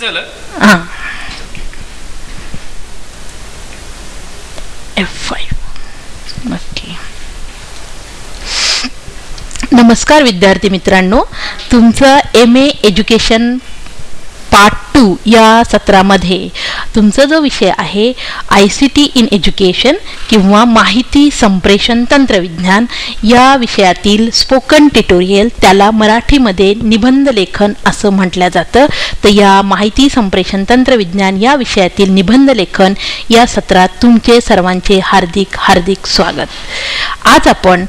हां F5 नक्की. नमस्कार विद्यार्थी मित्रांनो, तुमचं MA एज्युकेशन पार्ट 2 या सत्रामध्ये तुमचा जो विषय आहे ICT इन एज्युकेशन किंवा माहिती संप्रेषण तंत्रविज्ञान या विषयातील स्पोकन ट्युटोरियल, त्याला मराठीमध्ये निबंध लेखन असं म्हटलं जातं. तर या माहिती संप्रेषण तंत्रविज्ञान या विषयातील निबंध लेखन या सत्रात तुमचे सर्वांचे हार्दिक हार्दिक स्वागत. आज आपण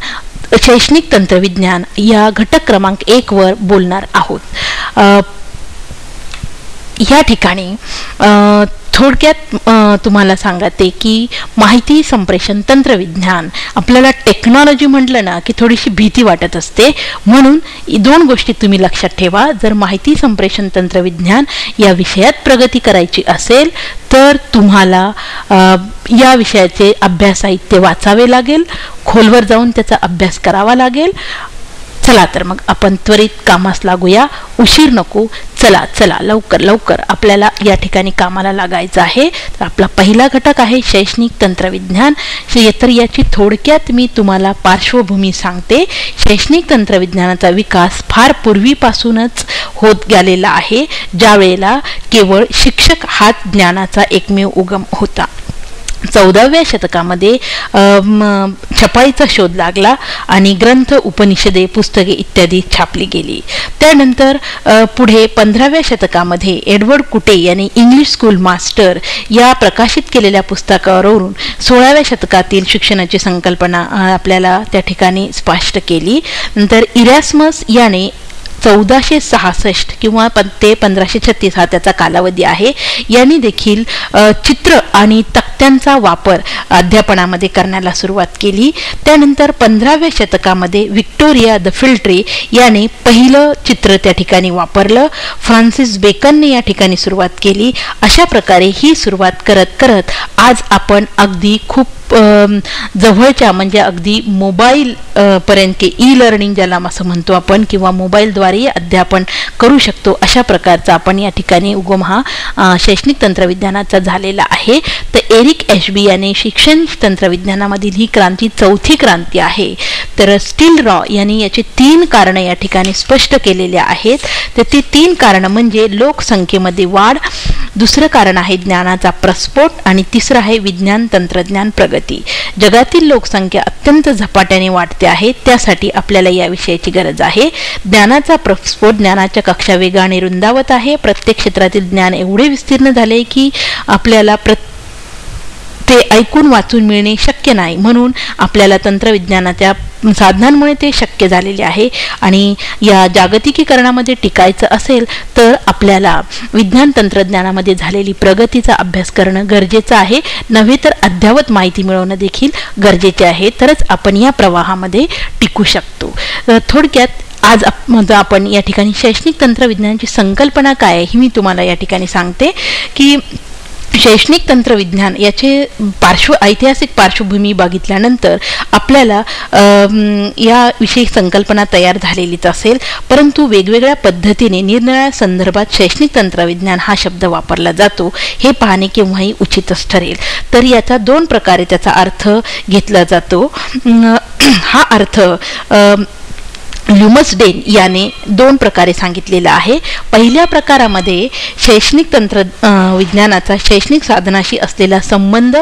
शैक्षणिक तंत्रविज्ञान या घटक क्रमांक 1 वर बोलणार आहोत. या ठिकाणी थोडक्यात तुम्हाला सांगते की माहिती संप्रेषण तंत्रविज्ञान, आपल्याला टेक्नॉलॉजी म्हटलं ना की थोडीशी भीती वाटत असते. म्हणून 2 गोष्टी तुम्ही लक्षात ठेवा. जर माहिती संप्रेषण तंत्रविज्ञान या विषयात प्रगती करायची असेल तर तुम्हाला या विषयाचे अभ्यास साहित्य वाचावे लागेल, खोलवर जाऊन त्याचा अभ्यास करावा लागेल. चला तर मग आपण त्वरित कामास लागूया, उशीर नको. चला लवकर लवकर आपल्याला या ठिकाणी कामाला लागायचं आहे. तर आपला पहिला घटक आहे शैक्षणिक तंत्रविज्ञान. तर याची थोडक्यात मी तुम्हाला पार्श्वभूमी सांगते. शैक्षणिक तंत्रविज्ञानाचा विकास फार पूर्वीपासूनच होत गेलेला आहे, ज्या वेळेला केवळ शिक्षक हाच ज्ञानाचा एकमेव उगम होता. 14व्या शतकामध्ये छपाईचा शोध लागला आणि ग्रंथ, उपनिषदे, पुस्तके इत्यादी छापली गेली. त्यानंतर पुढे 15व्या शतकामध्ये एडवर्ड कुटे यांनी इंग्लिश स्कूल मास्टर या प्रकाशित केलेल्या पुस्तकावरून 16व्या शतकातील शिक्षणाची संकल्पना आपल्याला त्या ठिकाणी स्पष्ट केली. नंतर इरॅस्मस याने 1466 किंवा ते 1536 हा त्याचा कालावधी आहे, यांनी देखील चित्र आणि तक्त्यांचा वापर अध्यापनामध्ये करण्याला सुरुवात केली. त्यानंतर 15व्या शतकामध्ये व्हिक्टोरिया द फिल्ट्री याने पहिलं चित्र त्या ठिकाणी वापरलं. फ्रान्सिस बेकनने या ठिकाणी सुरुवात केली. अशा प्रकारे ही सुरुवात करत करत आज आपण अगदी खूप जवळच्या म्हणजे अगदी मोबाईल पर्यंत ई लर्निंग ज्याला असं म्हणतो आपण, किंवा मोबाईलद्वारे अध्यापन करू शकतो, अशा प्रकारचा आपण या ठिकाणी उगम हा शैक्षणिक तंत्रविज्ञानाचा झालेला आहे. तर एरिक एशबी याने शिक्षण तंत्रविज्ञानामधील ही क्रांती 4थी क्रांती आहे. तर स्टील रॉ यांनी याचे 3 कारणं या ठिकाणी स्पष्ट केलेले आहेत. तर ती 3 कारणं म्हणजे लोकसंख्येमध्ये वाढ, दुसरं कारण आहे ज्ञानाचा प्रस्फोट आणि तिसरं आहे विज्ञान तंत्रज्ञान प्रगती. जगातील लोकसंख्या अत्यंत झपाट्याने वाढते आहे, त्यासाठी आपल्याला या विषयाची गरज आहे. ज्ञानाचा प्रस्फोट, ज्ञानाच्या कक्षा वेगाने रुंदावत आहे. प्रत्येक क्षेत्रातील ज्ञान एवढे विस्तीर्ण झाले की आपल्याला ते ऐकून वाचून मिळणे शक्य नाही. म्हणून आपल्याला तंत्रविज्ञानाच्या साधनांमुळे ते शक्य झालेले आहे. आणि या जागतिकीकरणामध्ये टिकायचं असेल तर आपल्याला विज्ञान तंत्रज्ञानामध्ये झालेली प्रगतीचा अभ्यास करणं गरजेचं आहे, नव्हे तर अद्ययावत माहिती मिळवणं देखील गरजेचे आहे. तरच आपण या प्रवाहामध्ये टिकू शकतो. थोडक्यात आज आपण या ठिकाणी शैक्षणिक तंत्रविज्ञानाची संकल्पना काय आहे ही मी तुम्हाला या ठिकाणी सांगते. की शैक्षणिक तंत्रविज्ञान याचे ऐतिहासिक पार्श्वभूमी बघितल्यानंतर आपल्याला याविषयी संकल्पना तयार झालेलीच असेल, परंतु वेगवेगळ्या पद्धतीने निरनिराळ्या संदर्भात शैक्षणिक तंत्रविज्ञान हा शब्द वापरला जातो हे पाहणे केव्हाही उचितच ठरेल. तर याचा 2 प्रकारे त्याचा अर्थ घेतला जातो. हा अर्थ ल्युमसडेन याने 2 प्रकारे सांगितलेला आहे. पहिल्या प्रकारामध्ये शैक्षणिक विज्ञानाचा शैक्षणिक साधनाशी असलेला संबंध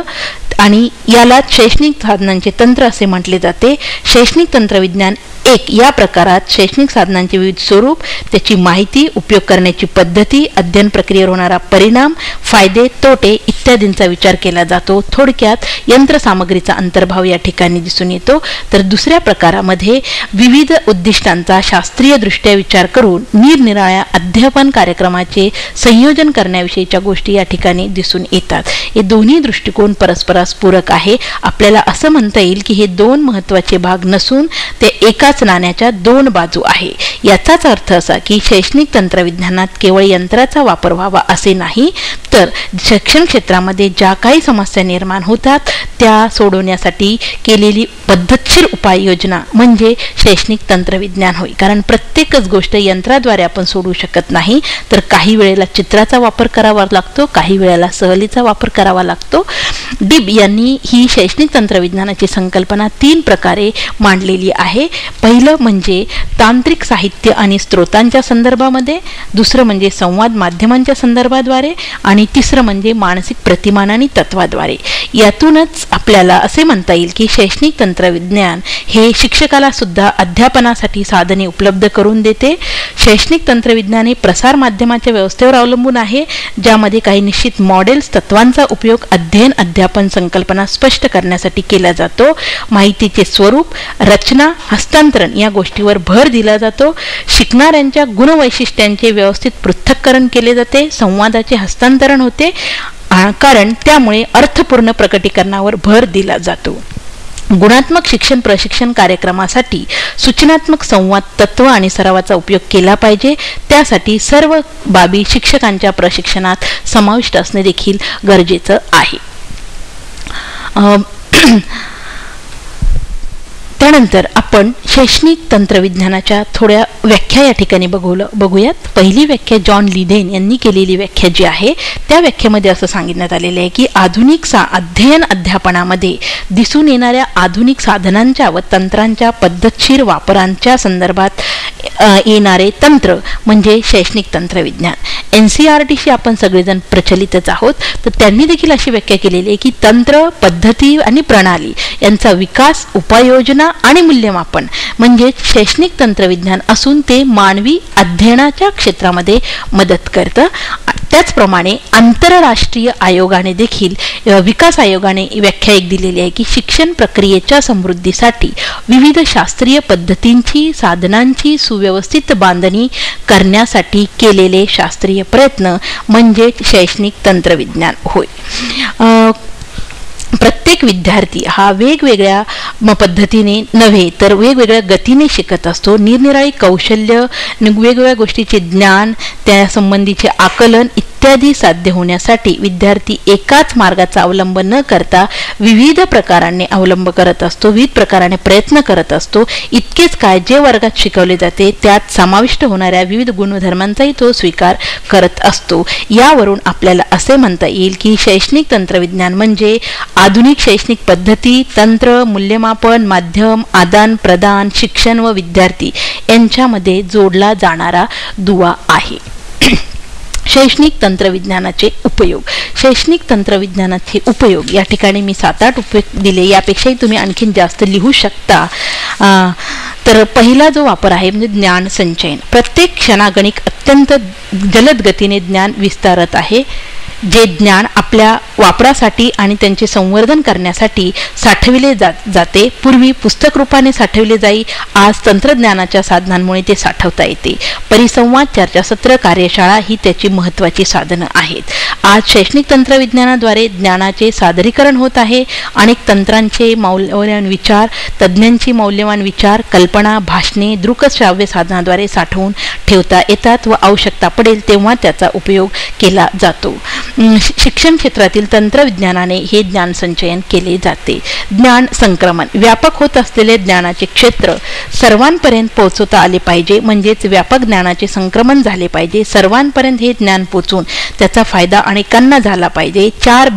आणि याला शैक्षणिक साधनांचे तंत्र असे म्हटले जाते. शैक्षणिक तंत्रविज्ञान 1 या प्रकारात शैक्षणिक साधनांचे विविध स्वरूप, त्याची माहिती, उपयोग करण्याची पद्धती, अध्ययन प्रक्रियेवर होणारा परिणाम, फायदे, तोटे इत्यादींचा विचार केला जातो. थोडक्यात यंत्रसामग्रीचा अंतर्भाव या ठिकाणी दिसून येतो. तर दुसऱ्या प्रकारामध्ये विविध उद्दिष्टांचा शास्त्रीय दृष्ट्या विचार करून निरनिराळ्या अध्यापन कार्यक्रमाचे संयोजन करण्याविषयीच्या गोष्टी या ठिकाणी दिसून येतात. हे दोन्ही दृष्टिकोन परस्परास पूरक आहे. आपल्याला असं म्हणता येईल की हे 2 महत्त्वाचे भाग नसून ते एकाच नाण्याच्या 2 बाजू आहे. याचाच अर्थ असा की शैक्षणिक तंत्रविज्ञानात केवळ यंत्राचा वापर व्हावा असे नाही, तर शिक्षण क्षेत्रामध्ये ज्या काही समस्या निर्माण होतात त्या सोडवण्यासाठी केलेली पद्धतशीर उपाययोजना म्हणजे शैक्षणिक तंत्रविज्ञान होय. कारण प्रत्येकच गोष्ट यंत्राद्वारे आपण सोडवू शकत नाही, तर काही वेळेला चित्राचा वापर करावा लागतो, काही वेळेला सहलीचा वापर करावा लागतो. डिब यांनी ही शैक्षणिक तंत्रविज्ञानाची संकल्पना 3 प्रकारे मांडलेली आहे. पहिलं म्हणजे तांत्रिक साहित्य आणि स्रोतांच्या संदर्भामध्ये, दुसरं म्हणजे संवाद माध्यमांच्या संदर्भाद्वारे आणि तिसरं म्हणजे मानसिक प्रतिमान आणि तत्वाद्वारे. यातूनच आपल्याला असे म्हणता येईल की शैक्षणिक तंत्रविज्ञान हे शिक्षकाला सुद्धा अध्यापनासाठी साधने उपलब्ध करून देते. शैक्षणिक तंत्रविज्ञान हे प्रसार माध्यमाच्या व्यवस्थेवर अवलंबून आहे, ज्यामध्ये काही निश्चित मॉडेल्स तत्वांचा उपयोग अध्ययन अध्यापन संकल्पना स्पष्ट करण्यासाठी केला जातो. माहितीचे स्वरूप, रचना, हस्तांतरण या गोष्टीवर भर दिला जातो. शिकणाऱ्यांच्या गुणवैशिष्ट्यांचे व्यवस्थित पृथक्करण केले जाते. संवादाचे हस्तांतरण होते, कारण त्यामुळे अर्थपूर्ण प्रकटीकरणावर भर दिला जातो. गुणात्मक शिक्षण प्रशिक्षण कार्यक्रमासाठी सूचनात्मक संवाद तत्व आणि सरावाचा उपयोग केला पाहिजे. त्यासाठी सर्व बाबी शिक्षकांच्या प्रशिक्षणात समाविष्ट असणे देखील गरजेचं आहे. त्यानंतर आपण शैक्षणिक तंत्रविज्ञानाच्या थोड्या व्याख्या या ठिकाणी बघूयात. पहिली व्याख्या जॉन लिडेन यांनी केलेली व्याख्या जी आहे, त्या व्याख्येमध्ये असं सांगितण्यात आलेलं आहे की आधुनिक अध्ययन अध्यापनामध्ये दिसून येणाऱ्या आधुनिक साधनांच्या व तंत्रांच्या पद्धतशीर वापरांच्या संदर्भात येणारे तंत्र म्हणजे शैक्षणिक तंत्रविज्ञान. NCERTशी आपण सगळेजण प्रचलितच आहोत, तर त्यांनी देखील अशी व्याख्या केलेली आहे की तंत्र, पद्धती आणि प्रणाली यांचा विकास, उपाययोजना आणि मूल्यमापन म्हणजे शैक्षणिक तंत्रविज्ञान असून ते मानवी अध्ययनाच्या क्षेत्रामध्ये मदत करतं. त्याचप्रमाणे आंतरराष्ट्रीय आयोगाने देखील, विकास आयोगाने व्याख्या एक दिलेली आहे की शिक्षण प्रक्रियेच्या समृद्धीसाठी विविध शास्त्रीय पद्धतींची, साधनांची सुव्यवस्थित बांधणी करण्यासाठी केलेले शास्त्रीय प्रयत्न म्हणजे शैक्षणिक तंत्रविज्ञान होय. प्रत्येक विद्यार्थी हा वेगवेगळ्या पद्धतीने नव्हे तर वेगवेगळ्या गतीने शिकत असतो. निरनिराळी कौशल्य, वेगवेगळ्या गोष्टीचे ज्ञान, त्या संबंधीचे आकलन इत्यादी साध्य होण्यासाठी विद्यार्थी एकाच मार्गाचा अवलंब न करता विविध प्रकारांनी अवलंब करत असतो, विविध प्रकाराने प्रयत्न करत असतो. इतकेच काय, जे वर्गात शिकवले जाते त्यात समाविष्ट होणाऱ्या विविध गुणधर्मांचाही तो स्वीकार करत असतो. यावरून आपल्याला असे म्हणता येईल की शैक्षणिक तंत्रविज्ञान म्हणजे आधुनिक शैक्षणिक पद्धती, तंत्र, मूल्यमापन, माध्यम, आदान प्रदान, शिक्षण व विद्यार्थी यांच्यामध्ये जोडला जाणारा दुवा आहे. शैक्षणिक तंत्रविज्ञानाचे उपयोग. शैक्षणिक तंत्रविज्ञानाचे उपयोग या ठिकाणी मी 7-8 उपयोग दिले, यापेक्षाही तुम्ही आणखीन जास्त लिहू शकता. तर पहिला जो वापर आहे म्हणजे ज्ञान संचयन. प्रत्येक क्षणागणिक अत्यंत जलद गतीने ज्ञान विस्तारत आहे. जे ज्ञान आपल्या वापरासाठी आणि त्यांचे संवर्धन करण्यासाठी साठविले जाते. पूर्वी पुस्तक रूपाने साठवले जाई, आज तंत्रज्ञानाच्या साधनांमुळे ते साठवता येते. परिसंवाद, चर्चासत्र, कार्यशाळा ही त्याची महत्त्वाची साधनं आहेत. आज शैक्षणिक तंत्रविज्ञानाद्वारे ज्ञानाचे सादरीकरण होत आहे. अनेक तंत्रांचे मौल्यवान विचार, तज्ज्ञांची मौल्यवान विचार, कल्पना, भाषणे दृकश्राव्य साधनाद्वारे साठवून ठेवता येतात व आवश्यकता पडेल तेव्हा त्याचा उपयोग केला जातो. शिक्षण क्षेत्रातील तंत्रविज्ञानाने हे ज्ञान संचयन केले जाते. ज्ञान संक्रमण. व्यापक होत असलेले ज्ञानाचे क्षेत्र सर्वांपर्यंत पोहोचवता आले पाहिजे, म्हणजेच व्यापक ज्ञानाचे संक्रमण झाले पाहिजे. सर्वांपर्यंत हे ज्ञान पोहोचून त्याचा फायदा अनेकांना झाला पाहिजे. 4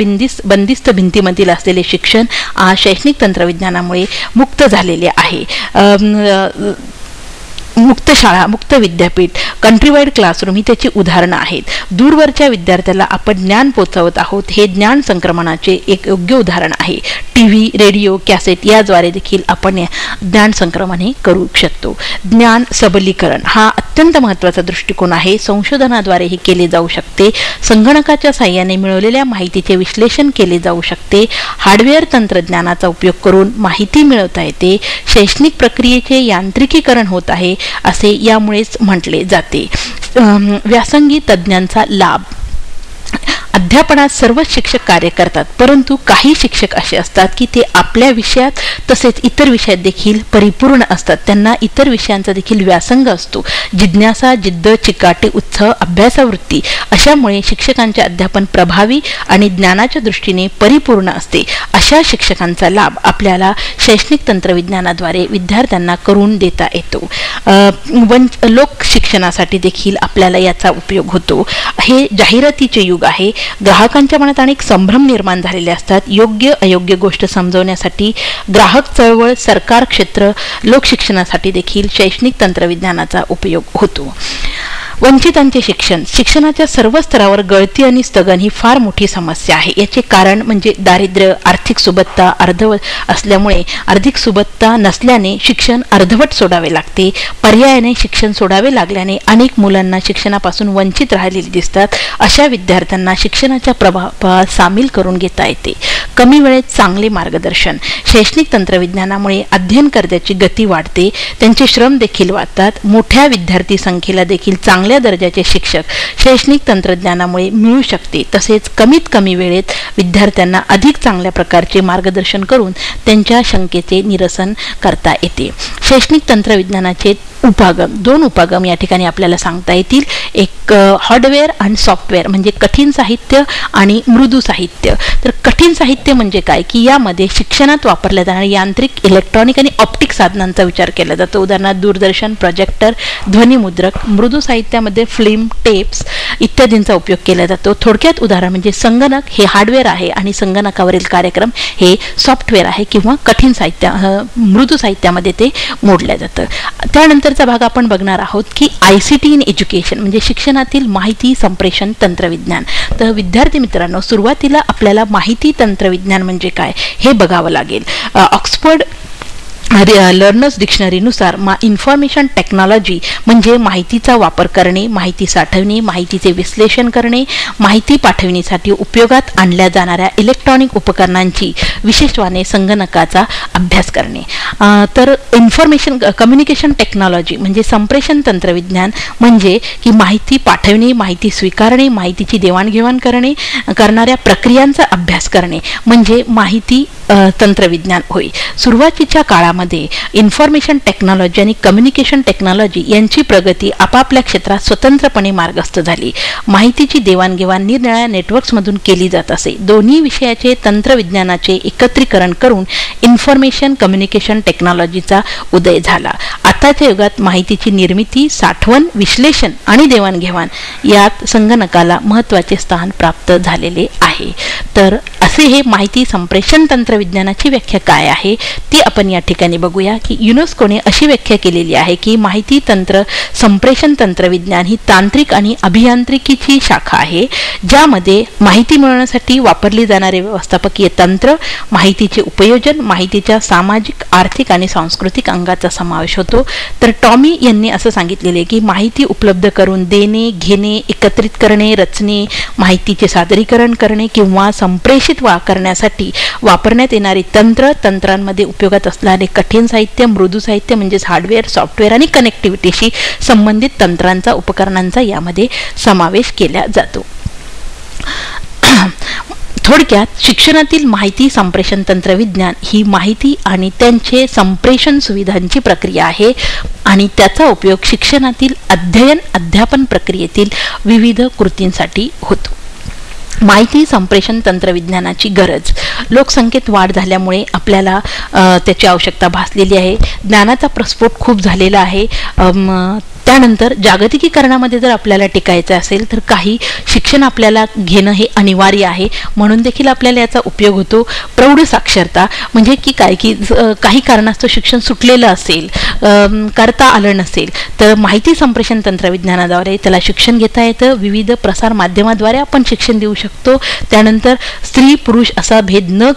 बंदिस्त भिंतीमधील असलेले शिक्षण आज शैक्षणिक तंत्रविज्ञानामुळे मुक्त झालेले आहे. मुक्त शाळा, मुक्त विद्यापीठ, कंट्रीवाईड क्लासरूम ही त्याची उदाहरणं आहेत. दूरवरच्या विद्यार्थ्याला आपण ज्ञान पोचवत आहोत, हे ज्ञान संक्रमणाचे एक योग्य उदाहरण आहे. TV, रेडिओ, कॅसेट याद्वारे देखील आपण ज्ञान संक्रमण हे करू शकतो. ज्ञान सबलीकरण हा अत्यंत महत्त्वाचा दृष्टिकोन आहे. संशोधनाद्वारे हे केले जाऊ शकते. संगणकाच्या साहाय्याने मिळवलेल्या माहितीचे विश्लेषण केले जाऊ शकते. हार्डवेअर तंत्रज्ञानाचा उपयोग करून माहिती मिळवता येते. शैक्षणिक प्रक्रियेचे यांत्रिकीकरण होत आहे असे यामुळेच म्हटले जाते. व्यासंगी तज्ज्ञांचा लाभ. अध्यापनात सर्वच शिक्षक कार्य करतात, परंतु काही शिक्षक असे असतात की ते आपल्या विषयात तसेच इतर विषयात देखील परिपूर्ण असतात. त्यांना इतर विषयांचा देखील व्यासंग असतो. जिज्ञासा, जिद्द, चिकाटी, उत्साह, अभ्यासवृत्ती अशामुळे शिक्षकांचे अध्यापन प्रभावी आणि ज्ञानाच्या दृष्टीने परिपूर्ण असते. अशा शिक्षकांचा लाभ आपल्याला शैक्षणिक तंत्रविज्ञानाद्वारे विद्यार्थ्यांना करून देता येतो. लोक शिक्षणासाठी देखील आपल्याला याचा उपयोग होतो. हे जाहिरातीचे युग आहे. ग्राहकांच्या मनात अनेक संभ्रम निर्माण झालेले असतात. योग्य अयोग्य गोष्ट समजवण्यासाठी ग्राहक चळवळ, सरकार क्षेत्र, लोकशिक्षणासाठी देखील शैक्षणिक तंत्रविज्ञानाचा उपयोग होतो. वंचितांचे शिक्षण. शिक्षणाच्या सर्व स्तरावर गळती आणि स्थगन ही फार मोठी समस्या आहे. याचे कारण म्हणजे दारिद्र्य, आर्थिक सुबत्ता अर्धवट असल्यामुळे आर्थिक सुबत्ता नसल्याने शिक्षण अर्धवट सोडावे लागते. पर्यायाने शिक्षण सोडावे लागल्याने अनेक मुलांना शिक्षणापासून वंचित राहिलेले दिसतात. अशा विद्यार्थ्यांना शिक्षणाच्या प्रभावात सामील करून घेता येते. कमी वेळेत चांगले मार्गदर्शन. शैक्षणिक तंत्रविज्ञानामुळे अध्ययन करण्याची गती वाढते, त्यांचे श्रम देखील वाढतात. मोठ्या विद्यार्थी संख्येला देखील चांगल्या दर्जाचे शिक्षक शैक्षणिक तंत्रज्ञानामुळे मिळू शकते. तसेच कमीत कमी वेळेत विद्यार्थ्यांना अधिक चांगल्या प्रकारचे मार्गदर्शन करून त्यांच्या शंकेचे निरसन करता येते. शैक्षणिक तंत्रविज्ञानाचे उपागम. दोन उपागम या ठिकाणी आपल्याला सांगता येतील. एक हार्डवेअर आणि सॉफ्टवेअर म्हणजे कठीण साहित्य आणि मृदू साहित्य. तर कठीण साहित्य म्हणजे काय की यामध्ये शिक्षणात वापरल्या जाणाऱ्या यांत्रिक, इलेक्ट्रॉनिक आणि ऑप्टिक साधनांचा विचार केला जातो. उदाहरणार्थ दूरदर्शन, प्रोजेक्टर, ध्वनिमुद्रक. मृदू साहित्यामध्ये फिल्म, टेप्स इत्यादींचा उपयोग केला जातो. थोडक्यात उदाहरण म्हणजे संगणक हे हार्डवेअर आहे आणि संगणकावरील कार्यक्रम हे सॉफ्टवेअर आहे किंवा कठीण साहित्य मृदू साहित्यामध्ये ते मोडलं जातं. त्यानंतरचा भाग आपण बघणार आहोत की ICT इन एज्युकेशन म्हणजे शिक्षणातील माहिती संप्रेषण तंत्रविज्ञान. तर विद्यार्थी मित्रांनो, सुरुवातीला आपल्याला माहिती तंत्रविज्ञान म्हणजे काय हे बघावं लागेल. ऑक्सफर्ड लर्नर्स डिक्शनरीनुसार इन्फॉर्मेशन टेक्नॉलॉजी म्हणजे माहितीचा वापर करणे, माहिती साठवणे, माहितीचे विश्लेषण करणे, माहिती पाठवणीसाठी उपयोगात आणल्या जाणाऱ्या इलेक्ट्रॉनिक उपकरणांची, विशेषत्वाने संगणकाचा अभ्यास करणे. तर इन्फॉर्मेशन कम्युनिकेशन टेक्नॉलॉजी म्हणजे संप्रेषण तंत्रविज्ञान म्हणजे की माहिती पाठवणे, माहिती स्वीकारणे, माहितीची देवाणघेवाण करणाऱ्या प्रक्रियांचा अभ्यास करणे म्हणजे माहिती तंत्रविज्ञान होय. सुरुवातीच्या काळामध्ये इन्फॉर्मेशन टेक्नॉलॉजी आणि कम्युनिकेशन टेक्नॉलॉजी यांची प्रगती आपापल्या क्षेत्रात स्वतंत्रपणे मार्गस्थ झाली. माहितीची देवाणघेवाण निरनिराळ्या नेटवर्क्समधून केली जात असे. दोन्ही विषयाचे तंत्रविज्ञानाचे एकत्रीकरण करून इन्फॉर्मेशन कम्युनिकेशन टेक्नॉलॉजीचा उदय झाला. आताच्या युगात माहितीची निर्मिती, साठवण, विश्लेषण आणि देवाणघेवाण यात संगणकाला महत्त्वाचे स्थान प्राप्त झालेले आहे. तर असे हे माहिती संप्रेषण तंत्रविज्ञानाची व्याख्या काय आहे ती आपण या ठिकाणी बघूया की युनेस्कोने अशी व्याख्या केलेली आहे की माहिती तंत्र संप्रेषण तंत्रविज्ञान ही तांत्रिक आणि अभियांत्रिकीची शाखा आहे ज्यामध्ये माहिती मिळवण्यासाठी वापरली जाणारे व्यवस्थापकीय तंत्र, माहितीचे उपयोजन, माहितीच्या सामाजिक, आर्थिक आणि सांस्कृतिक अंगाचा समावेश होतो. तर टॉमी यांनी असं सांगितलेले की माहिती उपलब्ध करून देणे, घेणे, एकत्रित करणे, रचणे, माहितीचे सादरीकरण करणे किंवा संप्रेषित करण्यासाठी वापरण्यात येणारी तंत्रांमध्ये उपयोगात असणारे कठीण साहित्य, मृदू साहित्य म्हणजेच हार्डवेअर, सॉफ्टवेअर आणि कनेक्टिव्हिटीशी संबंधित तंत्रांचा, उपकरणांचा यामध्ये समावेश केला जातो. थोडक्यात शिक्षणातील माहिती संप्रेषण तंत्रविज्ञान ही माहिती आणि त्यांचे संप्रेषण सुविधांची प्रक्रिया आहे आणि त्याचा उपयोग शिक्षणातील अध्यापन प्रक्रियेतील विविध कृतींसाठी होतो. माहिती संप्रेषण तंत्रविज्ञानाची गरज. लोकसंख्येत वाढ झाल्यामुळे आपल्याला त्याची आवश्यकता भासलेली आहे. ज्ञानाचा प्रस्फोट खूप झालेला आहे. त्यानंतर जागतिकीकरणामध्ये जर आपल्याला टिकायचं असेल तर काही शिक्षण आपल्याला घेणं हे अनिवार्य आहे, म्हणून देखील आपल्याला याचा उपयोग होतो. प्रौढ साक्षरता म्हणजे की काय की काही कारणास्तव शिक्षण सुटलेलं असेल, करता आलं नसेल तर माहिती संप्रेषण तंत्रविज्ञानाद्वारे त्याला शिक्षण घेता येतं. विविध प्रसार माध्यमाद्वारे आपण शिक्षण देऊ शकतो. त्यानंतर स्त्री पुरुष असा भेद न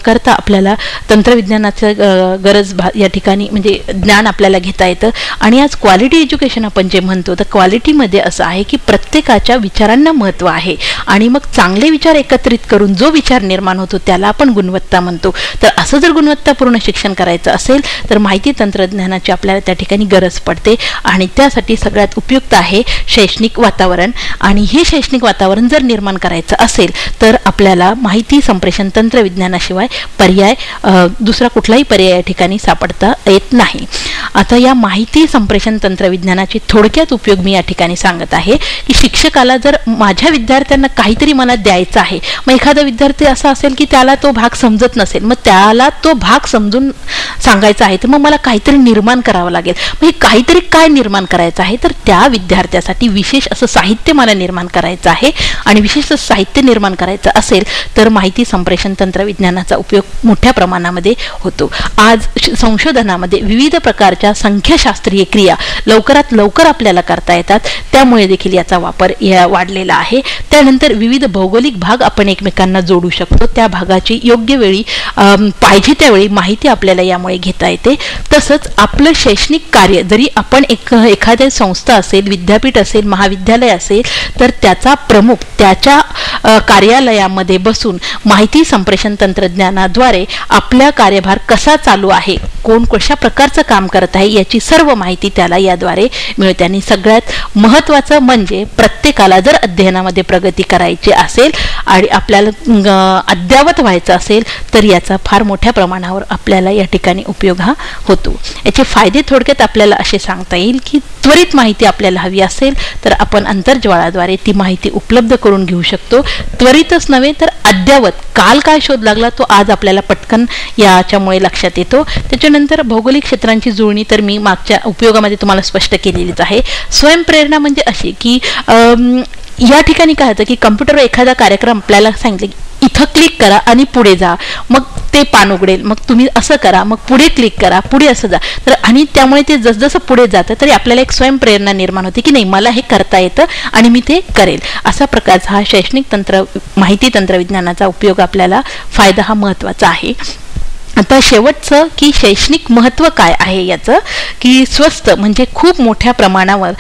करता आपल्याला तंत्रविज्ञानाचं गरज या ठिकाणी म्हणजे ज्ञान आपल्याला घेता येतं आणि आज क्वालिटी एज्युकेशन आपण जे म्हणतो तर क्वालिटीमध्ये असं आहे की प्रत्येकाच्या विचारांना महत्त्व आहे आणि मग चांगले विचार एकत्रित करून जो विचार निर्माण होतो त्याला आपण गुणवत्ता म्हणतो. तर असं जर गुणवत्तापूर्ण शिक्षण करायचं असेल तर माहिती तंत्रज्ञानाची आपल्याला त्या ठिकाणी गरज पडते आणि त्यासाठी सगळ्यात उपयुक्त आहे शैक्षणिक वातावरण. आणि हे शैक्षणिक वातावरण जर निर्माण करायचं असेल तर आपल्याला माहिती संप्रेषण तंत्रविज्ञानाशिवाय पर्याय दुसरा कुठलाही पर्याय या ठिकाणी सापडता येत नाही. आता या माहिती संप्रेषण तंत्रविज्ञानाचे थोडक्यात उपयोग मी या ठिकाणी सांगत आहे की शिक्षकाला जर माझ्या विद्यार्थ्यांना काहीतरी मला द्यायचं आहे, मग एखादा विद्यार्थी असा असेल की त्याला तो भाग समजत नसेल, मग त्याला तो भाग समजून सांगायचा आहे, तर मग मला काहीतरी निर्माण करावं लागेल. मग हे काहीतरी काय निर्माण करायचं आहे तर त्या विद्यार्थ्यासाठी विशेष असं साहित्य मला निर्माण करायचं आहे आणि विशेष साहित्य निर्माण करायचं असेल तर माहिती संप्रेषण तंत्रविज्ञानाचा उपयोग मोठ्या प्रमाणामध्ये होतो. आज संशोधनामध्ये विविध प्रकारच्या संख्याशास्त्रीय क्रिया लवकरात लवकर आपल्याला करता येतात, त्यामुळे देखील याचा वापर वाढलेला आहे. त्यानंतर विविध भौगोलिक भाग आपण एकमेकांना जोडू शकतो, त्या भागाची योग्य वेळी पाहिजे त्यावेळी माहिती आपल्याला यामुळे घेता येते. तसंच आपलं शैक्षणिक कार्य जरी आपण एखाद्या संस्था असेल, विद्यापीठ असेल, महाविद्यालय असेल तर त्याचा प्रमुख त्याच्या कार्यालयामध्ये बसून माहिती संप्रेषण तंत्रज्ञानाद्वारे आपल्या कार्यभार कसा चालू आहे, कोण कशा प्रकारचं काम करत आहे याची सर्व माहिती त्याला याद्वारे मिळते. आणि सगळ्यात महत्त्वाचं म्हणजे प्रत्येकाला जर अध्ययनामध्ये प्रगती करायची असेल आणि आपल्याला अद्ययावत व्हायचं असेल तर याचा फार मोठ्या प्रमाणावर आपल्याला या ठिकाणी उपयोग हा होतो. याचे फायदे थोडक्यात आपल्याला असे सांगता येईल की त्वरित माहिती आपल्याला हवी असेल तर आपण आंतरजालाद्वारे ती माहिती उपलब्ध करून घेऊ शकतो. त्वरितच नव्हे तर अद्ययावत काल काय शोध लागला तो आज आपल्याला पटकन याच्यामुळे लक्षात येतो. त्याच्यानंतर भौगोलिक क्षेत्रांची जुळणी तर मी मागच्या उपयोगामध्ये तुम्हाला स्पष्ट केलेलीच आहे. स्वयंप्रेरणा म्हणजे अशी की या ठिकाणी काय होतं की कम्प्युटरवर एखादा कार्यक्रम आपल्याला सांगितलं की इथं क्लिक करा आणि पुढे जा, मग ते पान उघडेल, मग तुम्ही असं करा, मग पुढे क्लिक करा, पुढे असं जा. तर आणि त्यामुळे ते जसजसं पुढे जातं तरी आपल्याला एक स्वयंप्रेरणा निर्माण होते की नाही मला हे करता येतं आणि मी ते करेल. असा प्रकारचा हा शैक्षणिक माहिती तंत्रविज्ञानाचा उपयोग आपल्याला फायदा हा महत्त्वाचा आहे. आता शेवटचं की शैक्षणिक महत्त्व काय आहे याचं की स्वस्त म्हणजे खूप मोठ्या प्रमाणावर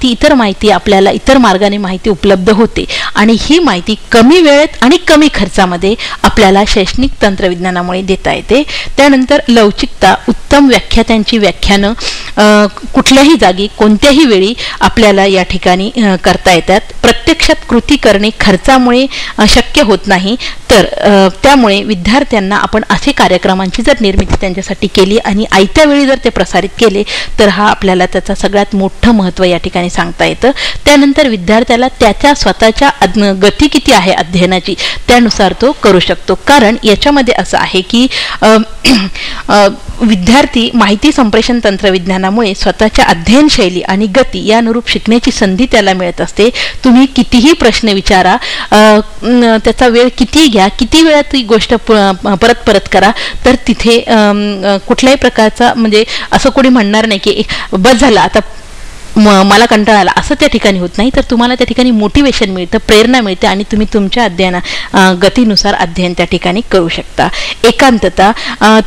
इतर माहिती आपल्याला इतर मार्गाने माहिती उपलब्ध होते आणि ही माहिती कमी वेळेत आणि कमी खर्चामध्ये आपल्याला शैक्षणिक तंत्रविज्ञानामुळे देता येते. त्यानंतर लवचिकता, उत्तम व्याख्यात्यांची व्याख्यानं कुठल्याही जागी कोणत्याही वेळी आपल्याला या ठिकाणी करता येतात. प्रत्यक्षात कृती करणे खर्चामुळे शक्य होत नाही, तर त्यामुळे विद्यार्थ्यांना आपण असे कार्यक्रमांची जर निर्मिती त्यांच्यासाठी केली आणि आयत्या वेळी जर ते प्रसारित केले तर हा आपल्याला त्याचा सगळ्यात मोठं महत्त्व या ठिकाणी सांगता येतं. त्यानंतर विद्यार्थ्याला त्याच्या स्वतःच्या गती किती आहे अध्ययनाची त्यानुसार तो करू शकतो. कारण याच्यामध्ये असं आहे की विद्यार्थी माहिती संप्रेषण तंत्रविज्ञानामुळे स्वतःच्या अध्ययन शैली आणि गती यानुरूप शिकण्याची संधी त्याला मिळत असते. तुम्ही कितीही प्रश्न विचारा, त्याचा वेळ किती घ्या, किती वेळा ती गोष्ट परत परत करा, तर तिथे कुठल्याही प्रकारचा म्हणजे असं कोणी म्हणणार नाही की बस झालं आता मला कंटाळा आला असं त्या ठिकाणी होत नाही. तर तुम्हाला त्या ठिकाणी मोटिवेशन मिळतं, प्रेरणा मिळते आणि तुम्ही तुमच्या गतीनुसार अध्ययन त्या ठिकाणी करू शकता. एकांतता,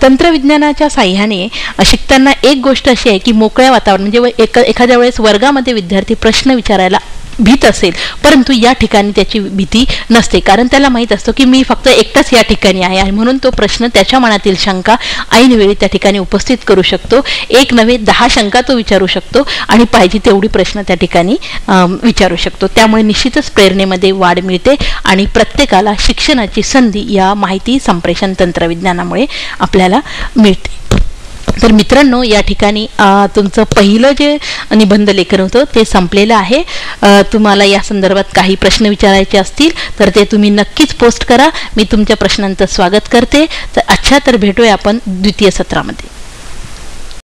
तंत्रविज्ञानाच्या साह्याने शिकताना एक गोष्ट अशी आहे की मोकळ्या वातावरण म्हणजे एखाद्या वेळेस वर्गामध्ये विद्यार्थी प्रश्न विचारायला भीत असेल परंतु या ठिकाणी त्याची भीती नसते, कारण त्याला माहीत असतो की मी फक्त एकटाच या ठिकाणी आहे आणि म्हणून तो प्रश्न त्याच्या मनातील शंका ऐनवेळी त्या ठिकाणी उपस्थित करू शकतो. एक नव्हे 10 शंका तो विचारू शकतो आणि पाहिजे तेवढी प्रश्न त्या ठिकाणी विचारू शकतो. त्यामुळे निश्चितच प्रेरणेमध्ये वाढ मिळते आणि प्रत्येकाला शिक्षणाची संधी या माहिती संप्रेषण तंत्रविज्ञानामुळे आपल्याला मिळते. तर मित्रांनो, या ठिकाणी तुमचं पहिलं जे निबंध लेखन होतं ते संपलेलं आहे. तुम्हाला या संदर्भात काही प्रश्न विचारायचे असतील तर ते तुम्ही नक्कीच पोस्ट करा. मी तुमच्या प्रश्नांचं स्वागत करते. तर अच्छा, तर भेटूया आपण द्वितीय सत्रामध्ये.